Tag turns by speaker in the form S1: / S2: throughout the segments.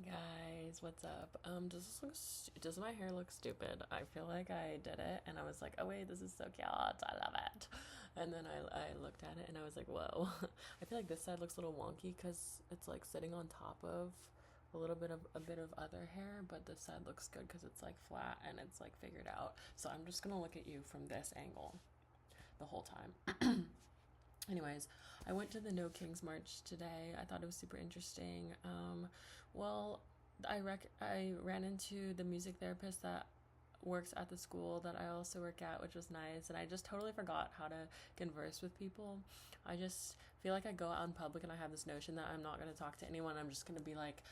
S1: Guys, what's up? Does my hair look stupid? I feel like I did it and I was like, oh wait, this is so cute. I love it. And then I looked at it and I was like, whoa. I feel like this side looks a little wonky because it's like sitting on top of a bit of other hair, but this side looks good because it's like flat and it's like figured out. So I'm just gonna look at you from this angle the whole time. Anyways, I went to the No Kings March today. I thought it was super interesting. Well, I ran into the music therapist that works at the school that I also work at, which was nice. And I just totally forgot how to converse with people. I just feel like I go out in public and I have this notion that I'm not going to talk to anyone. I'm just going to be like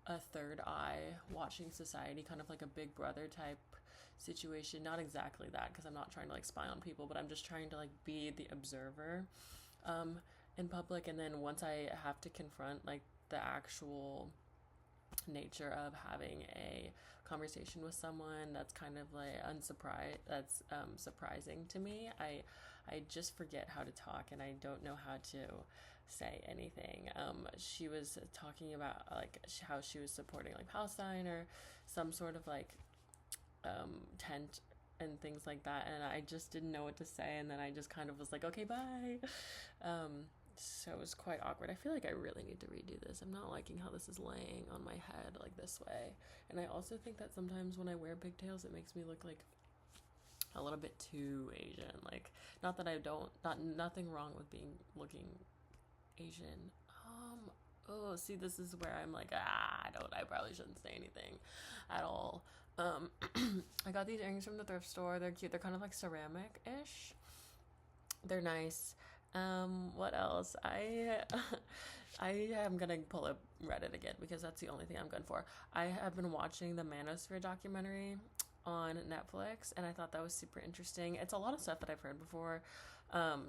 S1: a third eye watching society, kind of like a big brother type situation. Not exactly that, because I'm not trying to like spy on people, but I'm just trying to like be the observer um in public. And then once I have to confront like the actual nature of having a conversation with someone that's kind of like surprising to me, I just forget how to talk and I don't know how to say anything. She was talking about like how she was supporting like Palestine or some sort of like tent and things like that, and I just didn't know what to say, and then I just kind of was like, okay, bye. So it was quite awkward. I feel like I really need to redo this. I'm not liking how this is laying on my head like this way. And I also think that sometimes when I wear pigtails, it makes me look like a little bit too Asian. Like, not that I don't, not nothing wrong with being looking Asian. Oh, see, this is where I'm like, I probably shouldn't say anything at all. Um, I got these earrings from the thrift store. They're cute. They're kind of like ceramic ish. They're nice. What else? I am gonna pull up Reddit again because that's the only thing I'm good for. I have been watching the Manosphere documentary on Netflix, and I thought that was super interesting. It's a lot of stuff that I've heard before,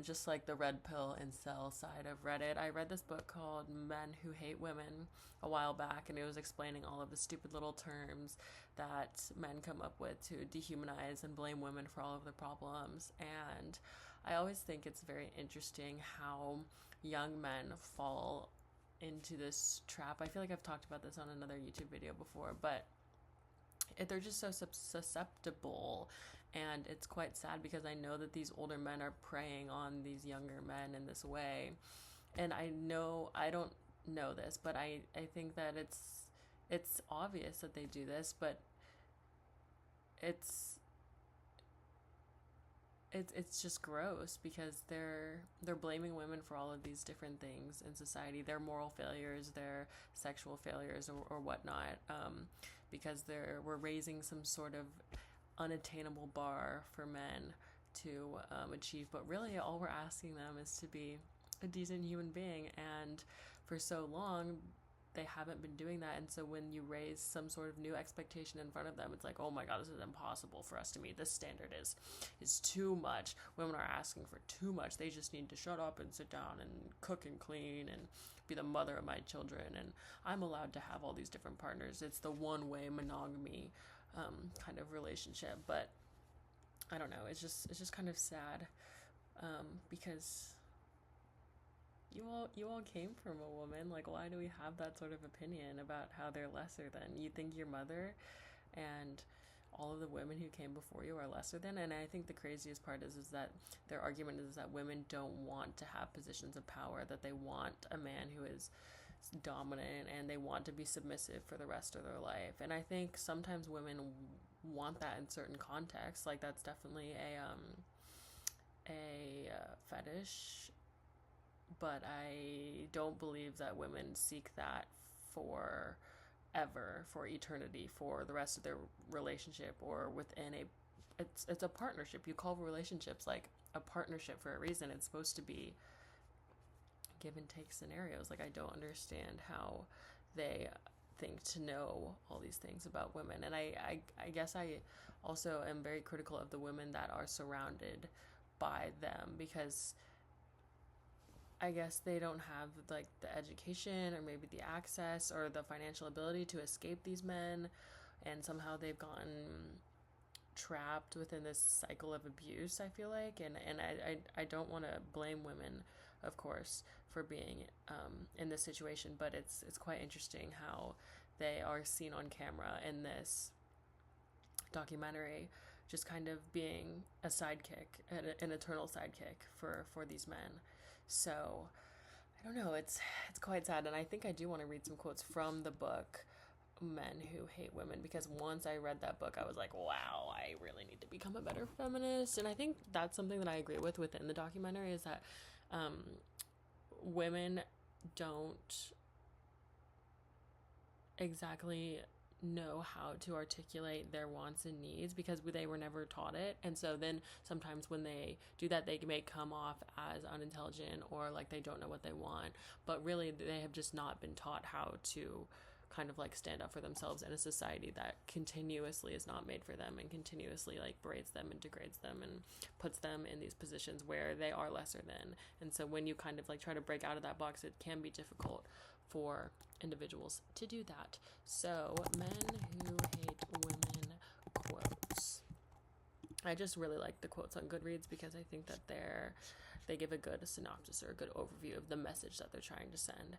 S1: just like the red pill and cell side of Reddit. I read this book called Men Who Hate Women a while back, and it was explaining all of the stupid little terms that men come up with to dehumanize and blame women for all of their problems. And I always think it's very interesting how young men fall into this trap. I feel like I've talked about this on another YouTube video before, but they're just so susceptible, and it's quite sad because I know that these older men are preying on these younger men in this way. And I don't know this, but I think that it's obvious that they do this, but it's it's just gross because they're blaming women for all of these different things in society, their moral failures, their sexual failures, or whatnot, because we're raising some sort of unattainable bar for men to achieve. But really, all we're asking them is to be a decent human being, and for so long they haven't been doing that. And so when you raise some sort of new expectation in front of them, it's like, oh my god, this is impossible for us to meet. This standard is too much. Women are asking for too much. They just need to shut up and sit down and cook and clean and be the mother of my children, and I'm allowed to have all these different partners. It's the one way monogamy kind of relationship. But I don't know, it's just kind of sad, because you all came from a woman. Like, why do we have that sort of opinion about how they're lesser than? You think your mother and all of the women who came before you are lesser than? And I think the craziest part is that their argument is that women don't want to have positions of power, that they want a man who is dominant and they want to be submissive for the rest of their life. And I think sometimes women want that in certain contexts. Like, that's definitely a fetish, but I don't believe that women seek that for ever, for eternity, for the rest of their relationship, or within a it's a partnership. You call relationships like a partnership for a reason. It's supposed to be give and take scenarios. Like, I don't understand how they think to know all these things about women. And I guess I also am very critical of the women that are surrounded by them, because I guess they don't have like the education or maybe the access or the financial ability to escape these men, and somehow they've gotten trapped within this cycle of abuse, I feel like. And I don't want to blame women, of course, for being in this situation, but it's quite interesting how they are seen on camera in this documentary, just kind of being a sidekick, an eternal sidekick for these men. So I don't know, it's quite sad, and I think I do want to read some quotes from the book Men Who Hate Women, because once I read that book I was like, wow, I really need to become a better feminist. And I think that's something that I agree with within the documentary, is that women don't exactly know how to articulate their wants and needs because they were never taught it. And so then sometimes when they do that, they may come off as unintelligent or like they don't know what they want, but really they have just not been taught how to kind of like stand up for themselves in a society that continuously is not made for them and continuously like berates them and degrades them and puts them in these positions where they are lesser than. And so when you kind of like try to break out of that box, it can be difficult for individuals to do that. So, Men Who Hate Women quotes. I just really like the quotes on Goodreads because I think that they give a good synopsis or a good overview of the message that they're trying to send.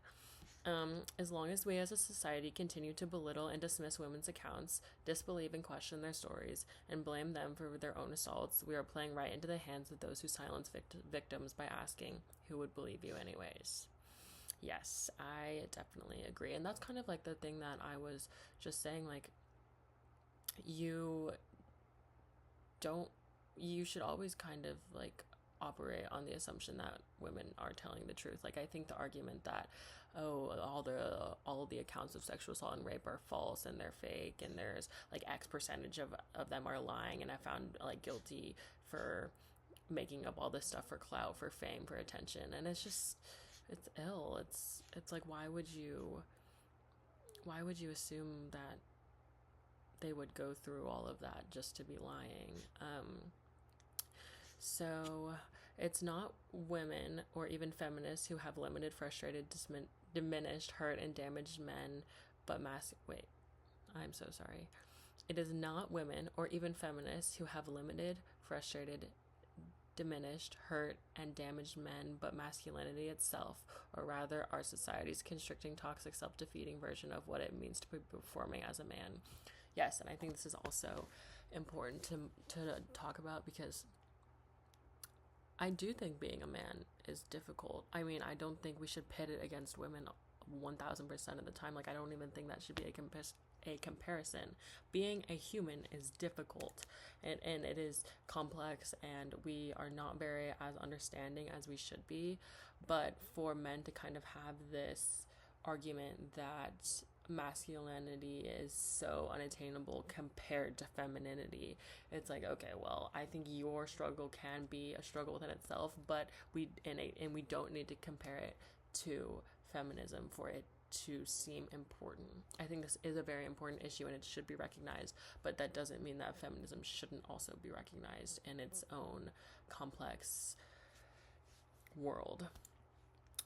S1: As long as we as a society continue to belittle and dismiss women's accounts, disbelieve and question their stories, and blame them for their own assaults, we are playing right into the hands of those who silence victims by asking, who would believe you anyways? Yes, I definitely agree. And that's kind of like the thing that I was just saying, like, you should always kind of like operate on the assumption that women are telling the truth. Like, I think the argument that, oh, all the accounts of sexual assault and rape are false and they're fake and there's like X percentage of them are lying and I found like guilty for making up all this stuff for clout, for fame, for attention. And it's just, it's ill. It's like, why would you assume that they would go through all of that just to be lying? So it's not women or even feminists who have limited, frustrated, diminished, hurt, and damaged men, but I'm so sorry. It is not women or even feminists who have limited, frustrated, diminished, hurt, and damaged men, but masculinity itself, or rather our society's constricting, toxic, self-defeating version of what it means to be performing as a man. Yes, and I think this is also important to talk about because I do think being a man is difficult. I mean, I don't think we should pit it against women 1000% of the time. Like, I don't even think that should be a comparison. Being a human is difficult and it is complex, and we are not very as understanding as we should be. But for men to kind of have this argument that masculinity is so unattainable compared to femininity, it's like, okay, well, I think your struggle can be a struggle within itself, but we don't need to compare it to feminism for it to seem important. I think this is a very important issue and it should be recognized, but that doesn't mean that feminism shouldn't also be recognized in its own complex world.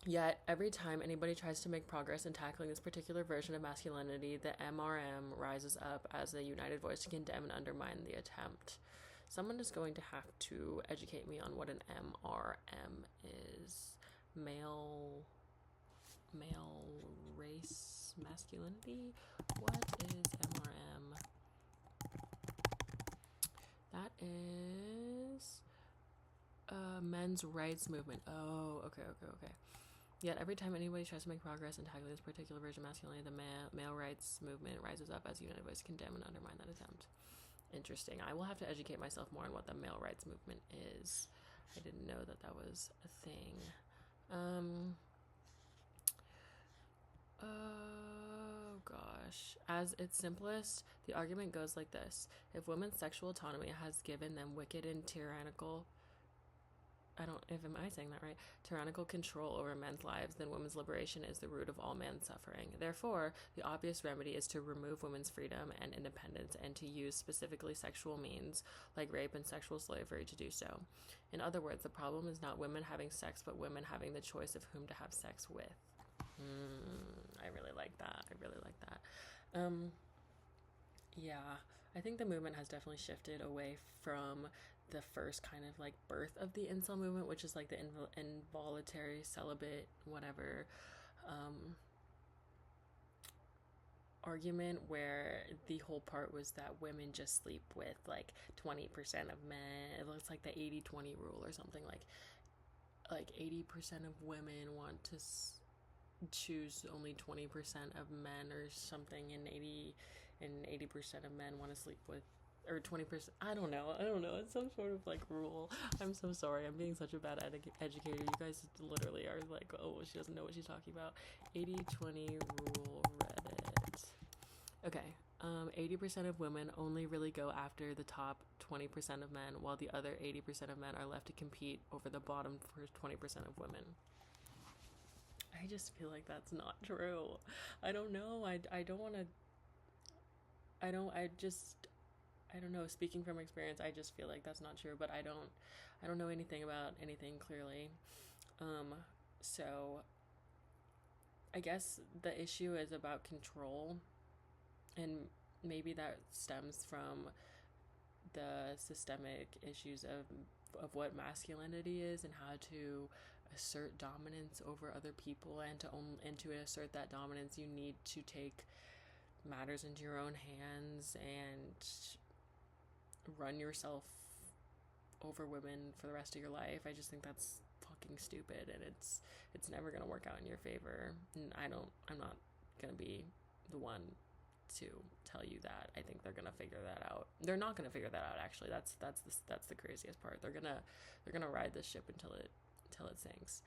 S1: Yet, every time anybody tries to make progress in tackling this particular version of masculinity, the MRM rises up as a united voice to condemn and undermine the attempt. Someone is going to have to educate me on what an MRM is. Male race masculinity? What is MRM? That is men's rights movement. Oh, okay. Yet every time anybody tries to make progress in tackling this particular version of masculinity, the male rights movement rises up as a united voice to condemn and undermine that attempt. Interesting. I will have to educate myself more on what the male rights movement is. I didn't know that was a thing. Oh gosh. As its simplest, the argument goes like this. If women's sexual autonomy has given them wicked and tyrannical tyrannical control over men's lives, then women's liberation is the root of all man's suffering. Therefore, the obvious remedy is to remove women's freedom and independence and to use specifically sexual means, like rape and sexual slavery, to do so. In other words, the problem is not women having sex, but women having the choice of whom to have sex with. I really like that. Yeah, I think the movement has definitely shifted away from the first kind of like birth of the incel movement, which is like the involuntary celibate, whatever, argument where the whole part was that women just sleep with like 20% of men. It looks like the 80-20 rule or something, like 80% of women want to choose only 20% of men or something, and 80% of men want to sleep with, or 20%, I don't know, it's some sort of like rule. I'm so sorry, I'm being such a bad educator. You guys literally are like, oh, she doesn't know what she's talking about. 80-20 rule, Reddit. Okay, 80% of women only really go after the top 20% of men, while the other 80% of men are left to compete over the bottom first 20% of women. I just feel like that's not true. I don't know. I don't want to. I don't know. Speaking from experience, I just feel like that's not true. But I don't know anything about anything clearly. So I guess the issue is about control, and maybe that stems from the systemic issues of what masculinity is and how to assert dominance over other people, and to assert that dominance you need to take matters into your own hands and run yourself over women for the rest of your life. I just think that's fucking stupid, and it's never gonna work out in your favor. And I'm not gonna be the one to tell you that. I think they're gonna figure that out. They're not gonna figure that out, actually. That's the craziest part. They're gonna ride this ship until it sinks.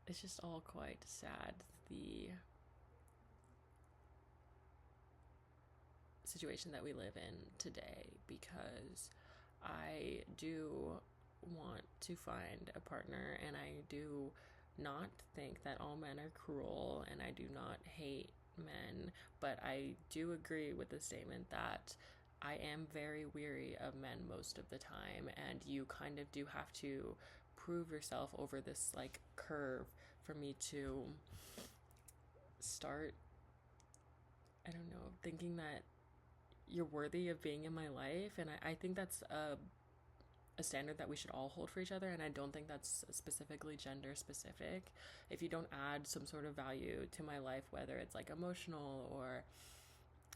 S1: It's just all quite sad, the situation that we live in today, because I do want to find a partner, and I do not think that all men are cruel, and I do not hate men, but I do agree with the statement that I am very weary of men most of the time, and you kind of do have to prove yourself over this like curve for me to start, I don't know, thinking that you're worthy of being in my life. And I think that's a standard that we should all hold for each other, and I don't think that's specifically gender specific. If you don't add some sort of value to my life, whether it's like emotional or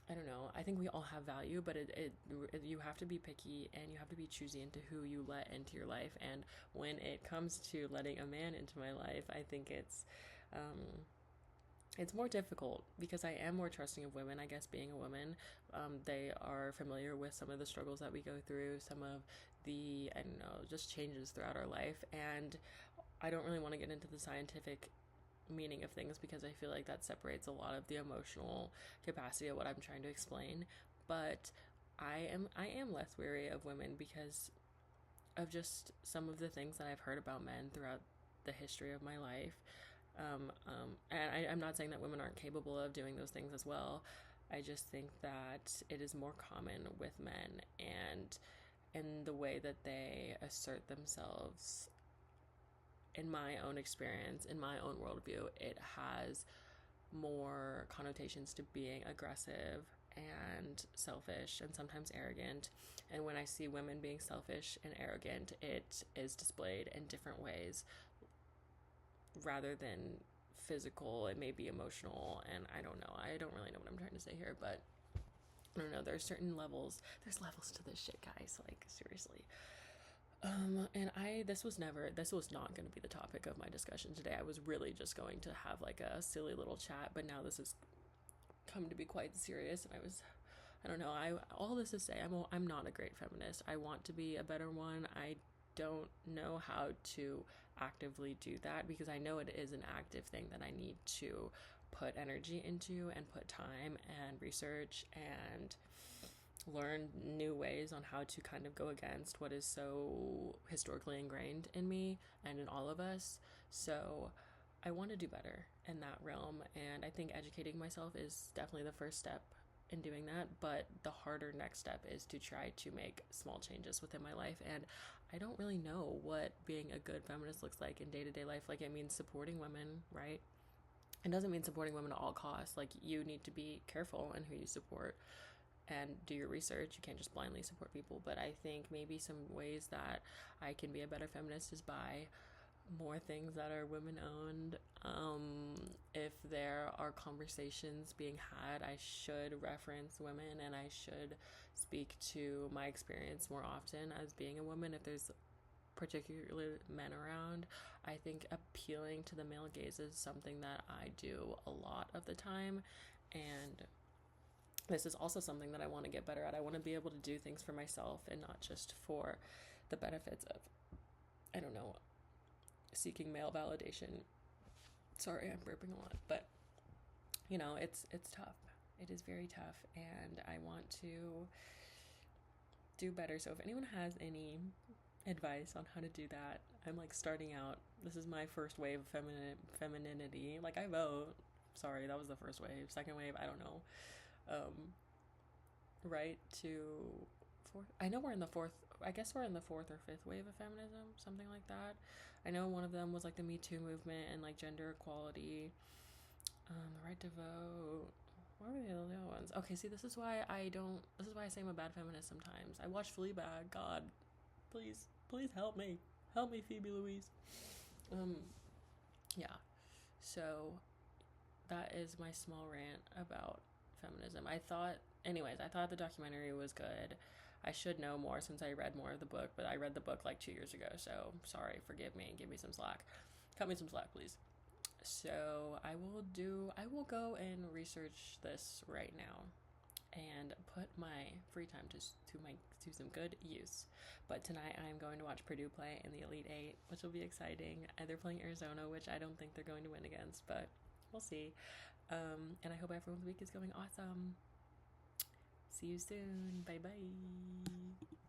S1: I don't know, I think we all have value, but you have to be picky, and you have to be choosy into who you let into your life. And when it comes to letting a man into my life, I think it's more difficult because I am more trusting of women. I guess being a woman, they are familiar with some of the struggles that we go through, some of the, I don't know, just changes throughout our life. And I don't really want to get into the scientific meaning of things because I feel like that separates a lot of the emotional capacity of what I'm trying to explain. But I am less wary of women because of just some of the things that I've heard about men throughout the history of my life. And I'm not saying that women aren't capable of doing those things as well. I just think that it is more common with men, and in the way that they assert themselves. In my own experience, in my own worldview, it has more connotations to being aggressive and selfish and sometimes arrogant. And when I see women being selfish and arrogant, it is displayed in different ways rather than physical. It may be emotional, and I don't know. I don't really know what I'm trying to say here, but I don't know. There's certain levels. There's levels to this shit, guys. Like, seriously. And this was not going to be the topic of my discussion today. I was really just going to have like a silly little chat, but now this has come to be quite serious, and I don't know, all this to say, I'm not a great feminist. I want to be a better one. I don't know how to actively do that because I know it is an active thing that I need to put energy into and put time and research and learn new ways on how to kind of go against what is so historically ingrained in me and in all of us. So I want to do better in that realm, and I think educating myself is definitely the first step in doing that, but the harder next step is to try to make small changes within my life. And I don't really know what being a good feminist looks like in day-to-day life. Like, it means supporting women, right? It doesn't mean supporting women at all costs. Like, you need to be careful in who you support and do your research. You can't just blindly support people. But I think maybe some ways that I can be a better feminist is by more things that are women owned. If there are conversations being had, I should reference women and I should speak to my experience more often as being a woman. If there's particularly men around, I think appealing to the male gaze is something that I do a lot of the time. And this is also something that I want to get better at. I want to be able to do things for myself and not just for the benefits of, I don't know, seeking male validation. Sorry, I'm burping a lot, but you know, it's tough. It is very tough, and I want to do better. So if anyone has any advice on how to do that, I'm like starting out. This is my first wave of femininity. Like I vote. Sorry, that was the first wave. Second wave, I don't know. Right to fourth. I know we're in the fourth. I guess we're in the fourth or fifth wave of feminism, something like that. I know one of them was like the Me Too movement and like gender equality, the right to vote. What were the other ones? Okay, see, this is why I don't. This is why I say I'm a bad feminist sometimes. I watch Fleabag. God, please, please help me, Phoebe Louise. Yeah. So that is my small rant about feminism. I thought the documentary was good. I should know more since I read more of the book, but I read the book like 2 years ago, so sorry, forgive me, give me some slack. Cut me some slack, please. So I will go and research this right now and put my free time to some good use. But tonight I am going to watch Purdue play in the Elite Eight, which will be exciting. They're playing Arizona, which I don't think they're going to win against, but we'll see. And I hope everyone's week is going awesome. See you soon. Bye bye.